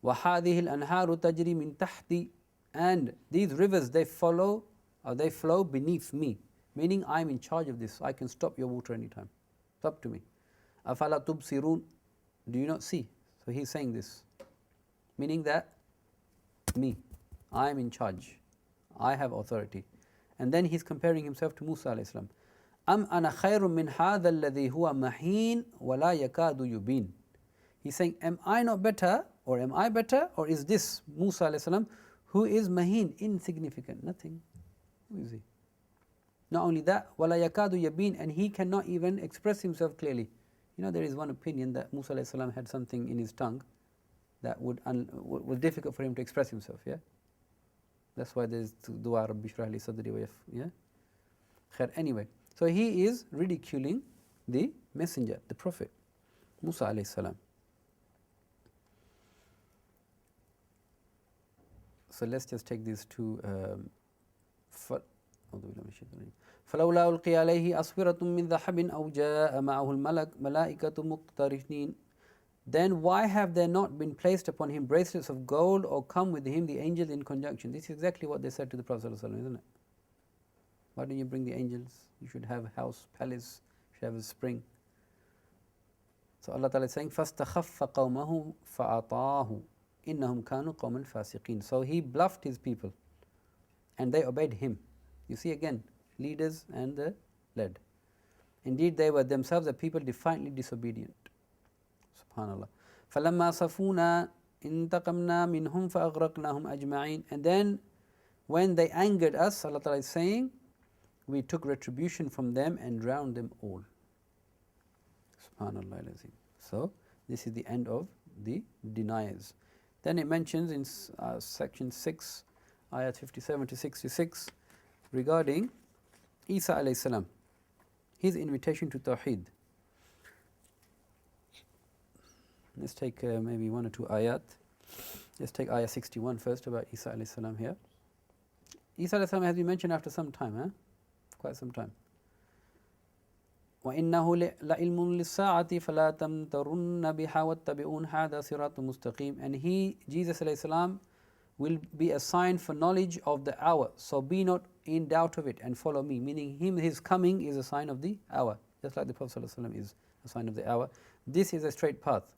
وَهَذِهِ الْأَنْهَارُ تَجْرِي مِنْ تَحْتِي. And these rivers, they flow beneath me. Meaning I am in charge of this. I can stop your water anytime. It's up to me. أَفَلَا تُبْصِرُونَ. Do you not see? So he's saying this. Meaning that me, I am in charge. I have authority. And then he's comparing himself to Musa alayhi salam. Am ana khayrun min hadha alladhi huwa mahin wa la yakadu yubin. He's saying, am I not better, or am I better, or is this Musa alayhi salam who is mahin, insignificant, nothing? Who is he? Not only that, wa la yakadu yubin, and he cannot even express himself clearly. You know, there is one opinion that Musa alayhi salam had something in his tongue that was difficult for him to express himself, yeah? That's why there's dua Rabbi shrah li sadri wa yeah? Khair. Anyway, so he is ridiculing the messenger, the prophet, Musa alayhi salam. So let's just take these two. فلولا ألقي عليه أسورة من ذهب أو جاء معه الملائكة مقترنين. Then why have there not been placed upon him bracelets of gold, or come with him the angels in conjunction? This is exactly what they said to the Prophet ﷺ, isn't it? Why don't you bring the angels? You should have a house, palace, you should have a spring. So Allah Ta'ala is saying, فَاسْتَخَفَّ قَوْمَهُ فَأَطَاهُ إِنَّهُمْ كَانُوا قَوْمًا فَاسِقِينَ. So he bluffed his people and they obeyed him. You see again, leaders and the led. Indeed, they were themselves a people defiantly disobedient. Subhanallah. فَلَمَّا صَفُونَا إِنْتَقَمْنَا مِنْهُمْ فَأَغْرَقْنَاهُمْ أَجْمَعِينَ. And then when they angered us, Allah Ta'ala is saying, we took retribution from them and drowned them all. Subhanallah. So this is the end of the deniers. Then it mentions in section 6, ayat 57 to 66, regarding Isa alayhi salam, his invitation to Tawheed. Let's take maybe one or two ayat. Let's take ayah 61 first, about Isa alayhi salam here. Isa alayhi salam has been mentioned after some time, quite some time. وَإِنَّهُ لَعِلْمٌ لِلسَّاعَةِ فَلَا تَمْتَرُنَّ بِهَا وَاتَّبِعُونَ هَذَا صِرَاطٌ مُسْتَقِيمٌ. And he, Jesus alayhi salam, will be a sign for knowledge of the hour. So be not in doubt of it and follow me. Meaning his coming is a sign of the hour. Just like the Prophet ﷺ is a sign of the hour. This is a straight path.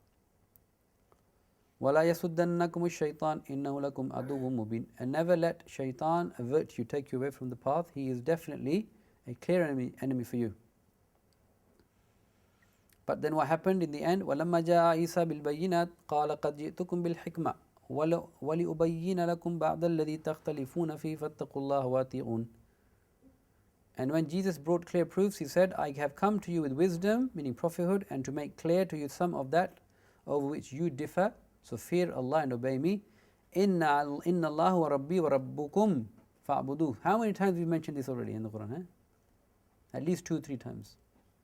وَلَا يَسُدَّنَّكُمُ الشَّيْطَانِ إِنَّهُ لَكُمْ عَدُوٌّ مُبِينٌ. And never let shaitan avert you, take you away from the path. He is definitely a clear enemy for you. But then what happened in the end? وَلَمَّا جَاءَ عِيسَى بِالْبَيِّنَاتِ قَالَ قَدْ جِئْتُكُمْ بِالْحِكْمَةِ وَلِأُبَيِّنَ لَكُمْ بَعْضَ الَّذِي تَخْتَلِفُونَ فِيهِ فَاتَّقُوا اللَّهَ وَأَطِيعُونِ. And when Jesus brought clear proofs, he said, I have come to you with wisdom, meaning prophethood, and to make clear to you some of that over which you differ. So fear Allah and obey me. إِنَّ اللَّهَ وَرَبِّي وَرَبُّكُمْ فَاعْبُدُوهُ. How many times we mentioned this already in the Quran? At least 2-3 times.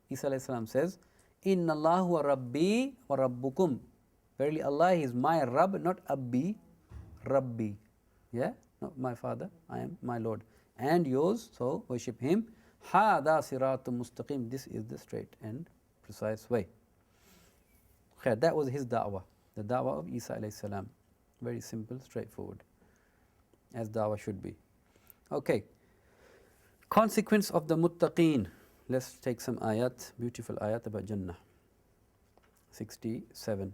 Isa alayhi salam says, Inna Allahu wa Rabbi wa Rabbukum. Verily Allah is my Rabb, not Abbi, Rabbi. Yeah? Not my father, I am my Lord. And yours, so worship him. Hada siratum mustaqim. This is the straight and precise way. Khair, that was his da'wah. The da'wah of Isa alayhi salam. Very simple, straightforward. As da'wah should be. Okay. Consequence of the muttaqeen. Let's take some ayat, beautiful ayat about Jannah. 67.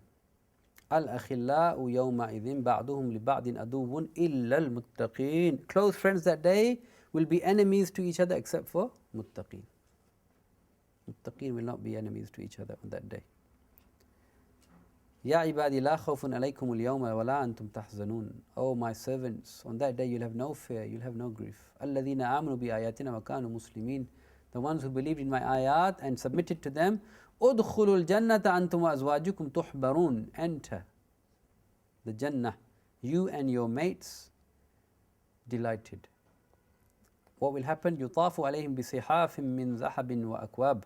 Al-akhillau yawma idhin ba'duhum li ba'din aduwwun illa al-muttaqeen. Close friends that day will be enemies to each other except for muttaqeen. Muttaqeen will not be enemies to each other on that day. Ya ibadi la khawfun alaykum al-yawma wa la antum tahzanun. Oh my servants, on that day you'll have no fear, you'll have no grief. Alladhina amanu bi ayatina wa kanu muslimin. The ones who believed in my ayat and submitted to them. Udkhulul jannata antum wa azwajukum tuhbarun. Enter the Jannah, you and your mates delighted. What will happen? يطاف عليهم بصحاف من ذهب وأكواب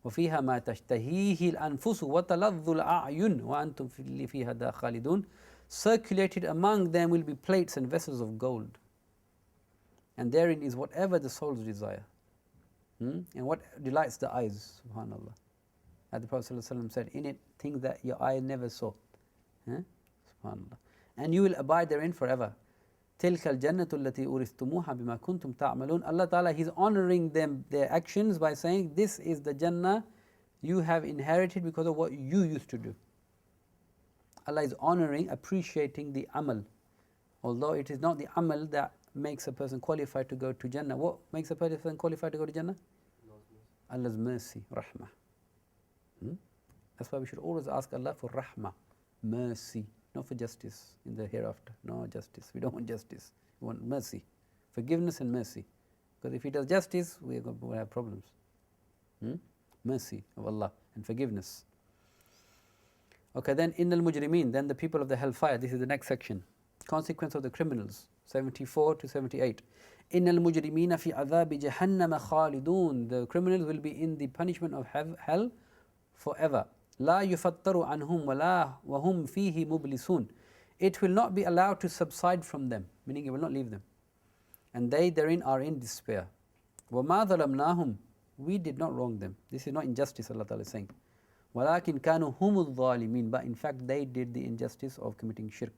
وفيها ما تشتهيه الأنفس وتلظ الأعين وأنتم فيها خالدون. Circulated among them will be plates and vessels of gold, and therein is whatever the souls desire. And what delights the eyes, subhanallah. As the Prophet ﷺ said, in it things that your eye never saw. Subhanallah. And you will abide therein forever. تِلْكَ الْجَنَّةُ الَّتِي أُورِثْتُمُوهَا بِمَا كُنْتُمْ تَعْمَلُونَ. Allah Ta'ala, He's honoring them, their actions, by saying, this is the Jannah you have inherited because of what you used to do. Allah is honoring, appreciating the amal. Although it is not the amal that makes a person qualified to go to Jannah? What makes a person qualified to go to Jannah? Allah's mercy, rahmah. That's why we should always ask Allah for rahmah, mercy, not for justice in the hereafter. No justice. We don't want justice. We want mercy, forgiveness and mercy. Because if He does justice, we are going to have problems. Mercy of Allah and forgiveness. Okay, then innal mujrimeen, then the people of the hellfire. This is the next section. Consequence of the criminals, 74 to 78. Innal mujrimina fi adhabi jahannam khalidun. The criminals will be in the punishment of hell forever. La yufattaru anhum wa hum fihi mublisun. It will not be allowed to subside from them, meaning it will not leave them. And they therein are in despair. وَمَا ظَلَمْنَاهُمْ. We did not wrong them. This is not injustice, Allah Ta'ala is saying. وَلَكِنْ كَانُوا هُمُ الظَّالِمِينَ. But in fact, they did the injustice of committing shirk.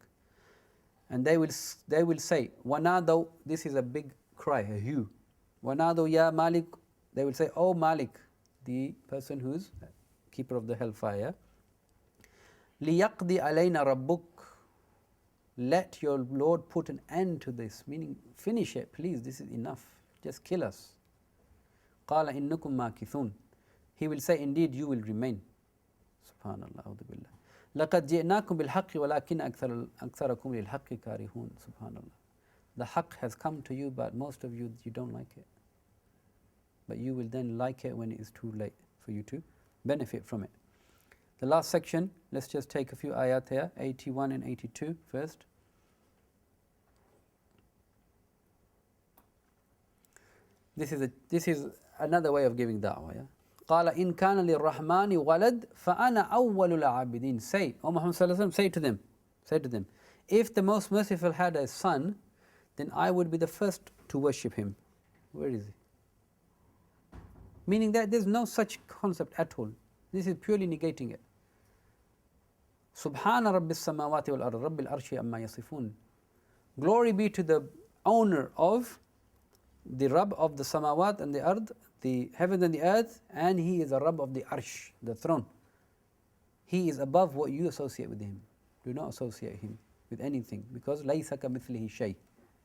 And they will say, وَنَادَوْا. This is a big cry, a hue. وَنَادَوْا يَا مَالِكُ. They will say, Oh Malik, the person who is keeper of the hellfire. لِيَقْضِ عَلَيْنَا رَبُّكَ. Let your Lord put an end to this, meaning finish it, please, this is enough, just kill us. قَالَ إِنَّكُمْ مَاكِثُونَ. He will say, indeed you will remain. Subhanallah, أعوذ بالله. لَقَدْ جِئْنَاكُمْ بِالْحَقِّ وَلَكِنَّ أَكْثَرَكُمْ لِلْحَقِّ كَارِهُونَ. Subhanallah. The haqq has come to you, but most of you don't like it. But you will then like it when it is too late for you to benefit from it. The last section, let's just take a few ayat here, 81 and 82 first. This is another way of giving da'wah. Yeah? قَالَ إِن كَانَ لِلرَّحْمَنِ وَلَدْ فَأَنَا أَوَّلُ الْعَابِدِينَ. Say, O Muhammad sallallahu alaihi wasallam, say to them, if the Most Merciful had a son, then I would be the first to worship him. Where is he? Meaning that there's no such concept at all. This is purely negating it. Subhana Rabbis samawati wal ard, Rabbil arshi amma yasifun. Glory be to the owner of the Rabb of the samawat and the ard, the heaven and the earth, and he is the Rabb of the arsh, the throne. He is above what you associate with him. Do not associate him with anything, because laysa kamithlihi shay.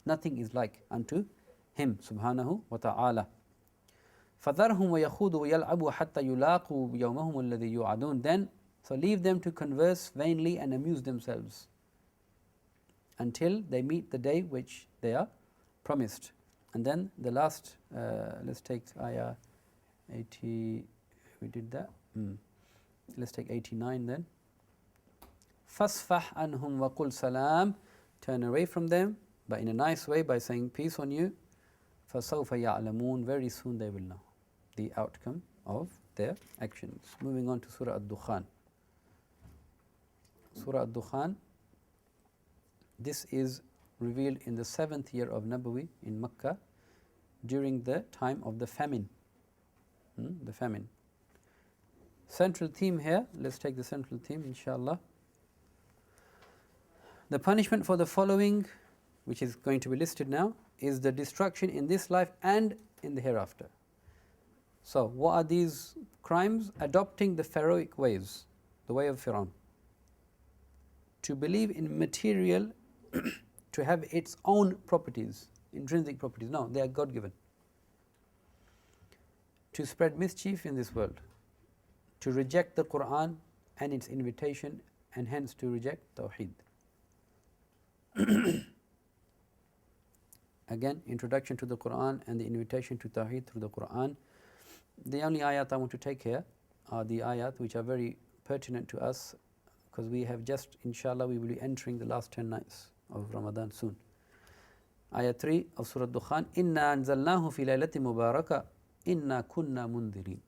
Nothing is like unto him, subhanahu wa ta'ala. فَذَرْهُمْ وَيَخُوضُوا وَيَلْعَبُوا حَتَّى يُلَاقُوا يَوْمَهُمُ الَّذِي يُوعَدُونَ. Then, so leave them to converse vainly and amuse themselves until they meet the day which they are promised. And then the last, let's take ayah 80, we did that. Let's take 89 then. فَاسْفَحْ عَنْهُمْ وَقُلْ سَلَامٌ. Turn away from them, but in a nice way, by saying peace on you. فَسَوْفَ يَعْلَمُونَ. Very soon they will know the outcome of their actions. Moving on to Surah Ad-Dukhan. Surah Ad-Dukhan, this is revealed in the 7th year of Nabawi in Makkah during the time of the famine. The famine. Central theme here, let's take the central theme, inshallah. The punishment for the following, which is going to be listed now, is the destruction in this life and in the hereafter. So, what are these crimes? Adopting the Pharaohic ways, the way of Pharaoh. To believe in material to have its own properties, intrinsic properties. No, they are God-given. To spread mischief in this world. To reject the Quran and its invitation, and hence to reject Tawheed. Again, introduction to the Quran and the invitation to Tawheed through the Quran. The only ayat I want to take here are the ayat which are very pertinent to us, because we have just, inshallah, we will be entering the last 10 nights of Ramadan soon. Ayat 3 of Surah Dukhan, Inna anzalnahu fi laylati mubaraka, inna kunna mundirin.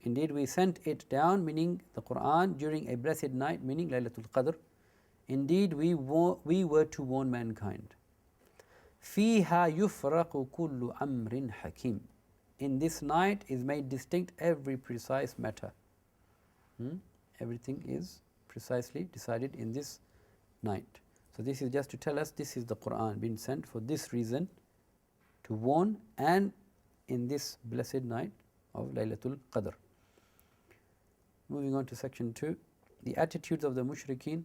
Indeed, we sent it down, meaning the Quran, during a blessed night, meaning Laylatul Qadr. Indeed, we were to warn mankind. فِيهَا يُفْرَقُ كُلُّ أَمْرٍ حَكِيمٍ. In this night is made distinct every precise matter. Everything is precisely decided in this night. So this is just to tell us this is the Quran being sent for this reason, to warn, and in this blessed night of Laylatul Qadr. Moving on to section 2. The attitudes of the mushrikeen,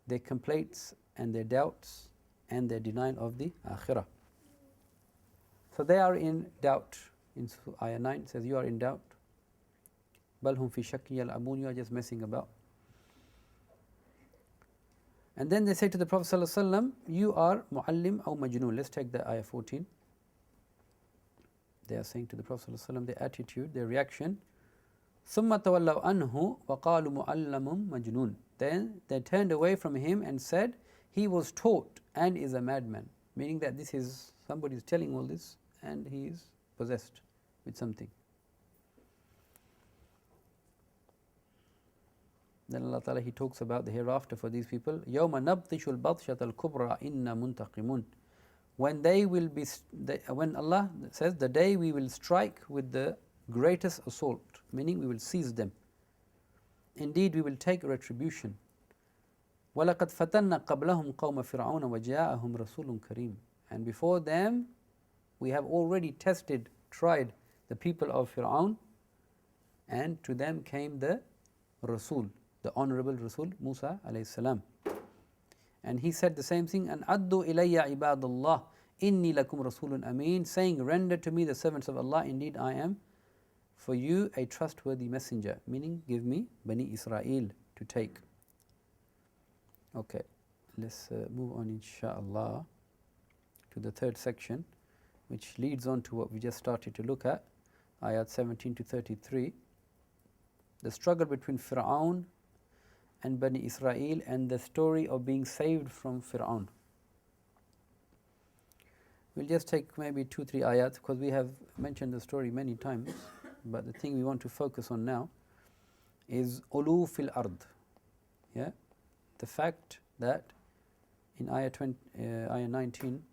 their complaints and their doubts and their denial of the Akhirah. So they are in doubt. In Ayah 9 it says, you are in doubt. Bal hum fi shakki yal'abun, you are just messing about. And then they say to the Prophet ﷺ, you are mu'allim aw majnoon. Let's take the Ayah 14. They are saying to the Prophet ﷺ their attitude, their reaction. ثُمَّ تَوَلَّوْا عَنْهُ وَقَالُوا مُعَلَّمٌ مَجْنُونٌ. Then they turned away from him and said, he was taught and is a madman. Meaning that this is, somebody is telling all this and he is possessed with something. Then Allah Ta'ala, He talks about the hereafter for these people. يَوْمَ نَبْطِشُ الْبَطْشَةَ الْكُبْرَى إِنَّا مُنْتَقِمُونَ. When they will be, when Allah says, the day we will strike with the greatest assault, meaning we will seize them. Indeed, we will take retribution. وَلَقَدْ فَتَنَّا قَبْلَهُمْ قَوْمَ فِرْعَوْنَ وَجَاءَهُمْ رَسُولٌ كَرِيمٌ. And before them, we have already tested, tried the people of Fir'aun, and to them came the Rasul, the honorable Rasul, Musa alayhi salam. And he said the same thing, and addu ilayya ibadallah, inni lakum rasulun ameen, saying, render to me the servants of Allah, indeed I am for you a trustworthy messenger, meaning give me Bani Israel to take. Okay, let's move on insha'Allah to the third section, which leads on to what we just started to look at, ayat 17 to 33. The struggle between Fir'aun and Bani Israel and the story of being saved from Fir'aun. We'll just take maybe 2-3 ayats because we have mentioned the story many times, but the thing we want to focus on now is ulu fil ard. Yeah? The fact that in ayah 19,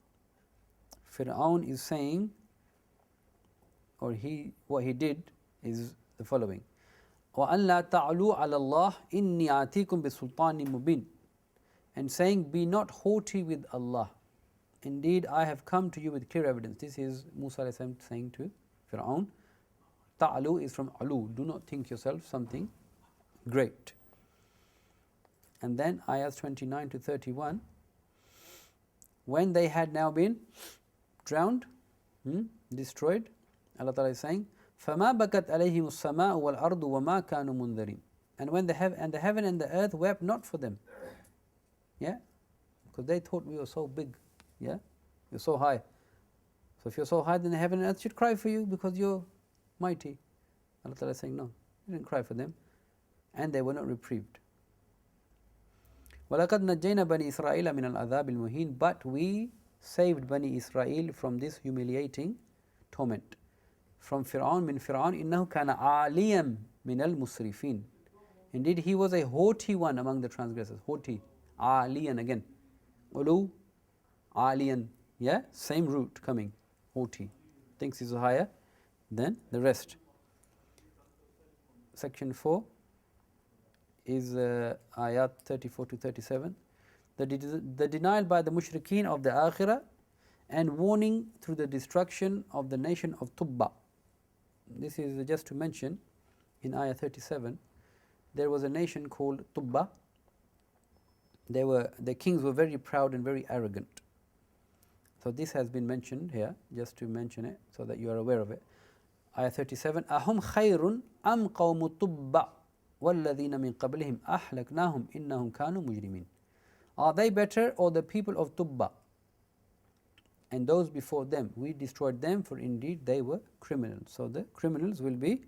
Fir'aun is saying, or what he did is the following. وَأَنْ لَا تَعْلُوا عَلَى اللَّهِ إِنِّي آتِيكُمْ بِسُلْطَانٍ مُبِينٍ. And saying, be not haughty with Allah. Indeed, I have come to you with clear evidence. This is Musa saying to Fir'aun. Ta'alu is from alu. Do not think yourself something great. And then ayahs 29 to 31. When they had now been drowned, destroyed, Allah Ta'ala is saying, فَمَا بَكَتْ عَلَيْهِمُ السَّمَاءُ وَالْأَرْضُ وَمَا كَانُوا مُنذَرِينَ. And when the heaven and the earth wept not for them. Yeah? Because they thought we were so big. Yeah? You're so high. So if you're so high, then the heaven and earth should cry for you because you're mighty. Allah Ta'ala is saying, no, you didn't cry for them. And they were not reprieved. وَلَقَدْ نَجَّيْنَا بَنِي إِسْرَائِيلَ مِنَ الْعَذَابِ الْمُهِينِ. But we saved Bani Israel from this humiliating torment. From Fir'aun, min Fir'aun, innahu kana aliyam min al-musrifin. Indeed, he was a haughty one among the transgressors. Haughty. Aliyan again. Ulu, aliyan. Yeah? Same root coming. Haughty. Thinks he's higher than the rest. Section 4 is ayat 34 to 37. The denial by the mushrikeen of the Akhirah and warning through the destruction of the nation of Tubba. This is just to mention, in ayah 37, there was a nation called Tubba. The kings were very proud and very arrogant. So this has been mentioned here, just to mention it, so that you are aware of it. Ayah 37, أَهُمْ خَيْرٌ أَمْ قَوْمُ تُبَّعْ وَالَّذِينَ مِنْ قَبْلِهِمْ أَحْلَكْنَاهُمْ إِنَّهُمْ كَانُوا مُجْرِمِينَ. Are they better, or the people of Tubba and those before them? We destroyed them, for indeed they were criminals. So the criminals will be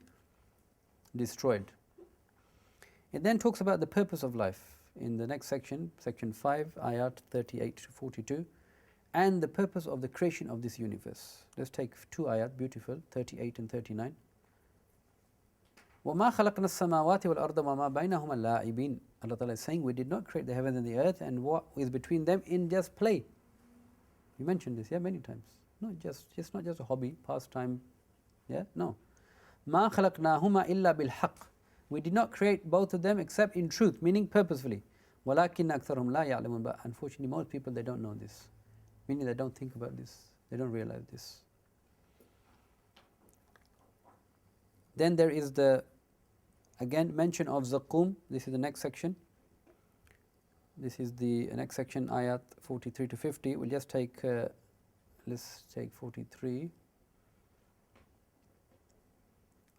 destroyed. It then talks about the purpose of life in the next section, section 5, ayat 38 to 42, and the purpose of the creation of this universe. Let's take 2 ayat, beautiful, 38 and 39. وَمَا خَلَقْنَا السَّمَاوَاتِ وَالْأَرْضَ وَمَا بَيْنَهُمَا لَاعِبِينَ. Allah Ta'ala is saying, we did not create the heaven and the earth and what is between them in just play. You mentioned this, yeah, many times. No, just not just a hobby, pastime. Yeah, no. مَا خَلَقْنَاهُمَا إِلَّا بِالْحَقِّ. We did not create both of them except in truth, meaning purposefully. وَلَكِنَّ أَكْثَرُهُمْ لَا يَعْلَمُونَ. But unfortunately, most people, they don't know this. Meaning they don't think about this. They don't realize this. Then there is the, again, mention of Zaqqum. This is the next section. This is the next section, Ayat 43 to 50. We'll just take, let's take 43.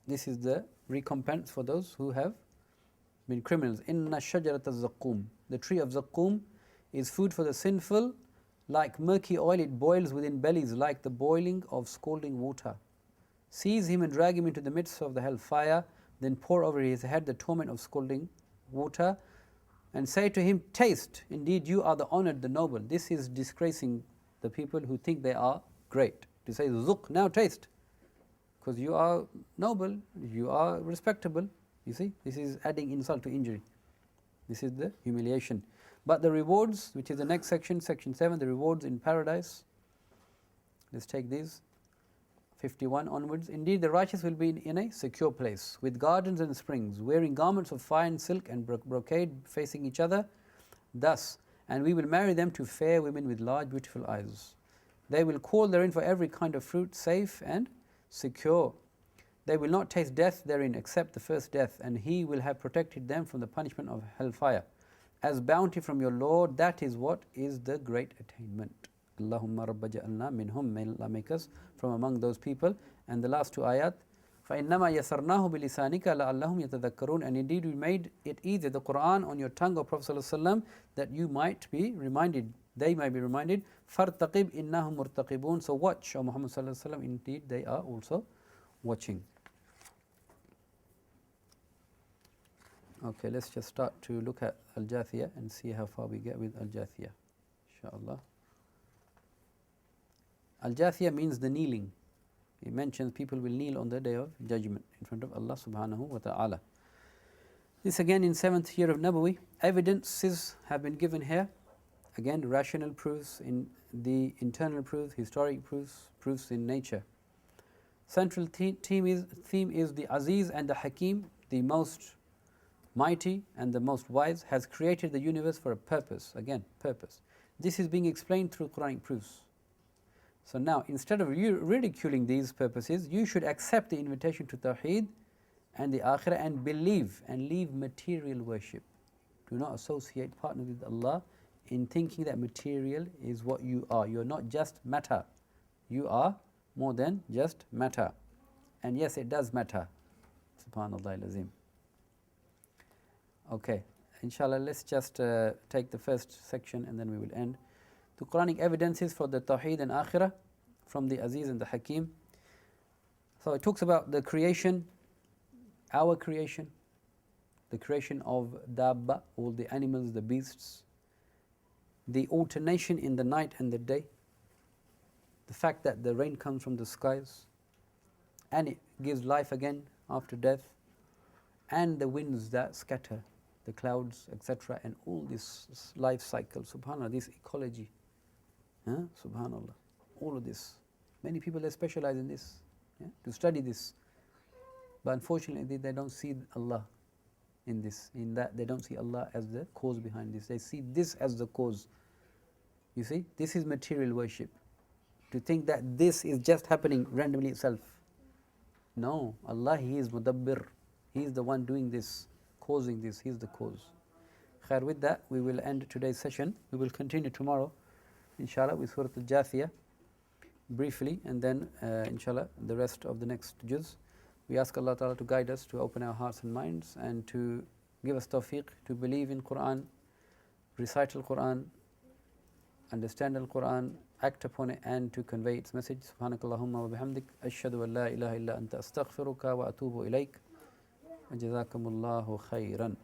This is the recompense for those who have been criminals. Inna shajarat al-zaqqum. The tree of zaqqum is food for the sinful. Like murky oil, it boils within bellies like the boiling of scalding water. Seize him and drag him into the midst of the hellfire, then pour over his head the torment of scalding water, and say to him, taste, indeed you are the honored, the noble. This is disgracing the people who think they are great. To say, zuq, now taste, because you are noble, you are respectable. You see, this is adding insult to injury. This is the humiliation. But the rewards, which is the next section, section 7, the rewards in paradise. Let's take these, 51 onwards. Indeed, the righteous will be in a secure place, with gardens and springs, wearing garments of fine silk and brocade, facing each other. Thus, and we will marry them to fair women with large, beautiful eyes. They will call therein for every kind of fruit, safe and secure. They will not taste death therein except the first death, and He will have protected them from the punishment of hellfire. As bounty from your Lord, that is what is the great attainment. Allahumma rabba ja'alna minhum, may Allah make us from among those people. And the last two ayat, فَإِنَّمَا يَسَرْنَاهُ بِلِسَانِكَ لَعَلَّهُمْ يَتَذَكَّرُونَ. And indeed we made it easy, the Quran, on your tongue, O Prophet ﷺ, that you might be reminded, they might be reminded. فَارْتَقِبْ إِنَّهُمْ مُرْتَقِبُونَ. So watch, O Muhammad ﷺ, indeed they are also watching. Okay, let's just start to look at Al-Jathiyah and see how far we get with Al-Jathiyah, inshaAllah. Al-Jathiyah means the kneeling. It mentions people will kneel on the day of judgment in front of Allah subhanahu wa ta'ala. This again in 7th year of Nabawi. Evidences have been given here. Again, rational proofs in the internal proofs, historic proofs, proofs in nature. Central theme is the Aziz and the Hakim, the most mighty and the most wise, has created the universe for a purpose. Again, purpose. This is being explained through Quranic proofs. So now, instead of you ridiculing these purposes, you should accept the invitation to Tawheed and the Akhirah and believe and leave material worship. Do not associate partners with Allah in thinking that material is what you are. You are not just matter. You are more than just matter. And yes, it does matter. Subhanallah al-Azim. Okay, inshallah, let's just take the first section and then we will end. The Quranic evidences for the Tawheed and Akhirah from the Aziz and the Hakim. So it talks about the creation, our creation, the creation of Dabba, all the animals, the beasts, the alternation in the night and the day, the fact that the rain comes from the skies and it gives life again after death, and the winds that scatter the clouds, etc., and all this life cycle, subhanAllah, this ecology, subhanAllah, all of this. Many people, they specialize in this, to study this. But unfortunately, they don't see Allah in this, in that they don't see Allah as the cause behind this. They see this as the cause. You see, this is material worship. To think that this is just happening randomly itself. No, Allah, He is Mudabbir. He is the one doing this, causing this. He is the cause. Khair, with that, we will end today's session. We will continue tomorrow, inshallah, with Surah Al-Jathiyah, briefly, and then, inshallah, the rest of the next Juzz. We ask Allah Ta'ala to guide us, to open our hearts and minds, and to give us tawfiq to believe in Quran, recite Al-Quran, understand Al-Quran, act upon it, and to convey its message. Subhanakallahumma wa bihamdik, ashhadu an la ilaha illa anta astaghfiruka wa atubu ilayk. Jazakumullahu khairan.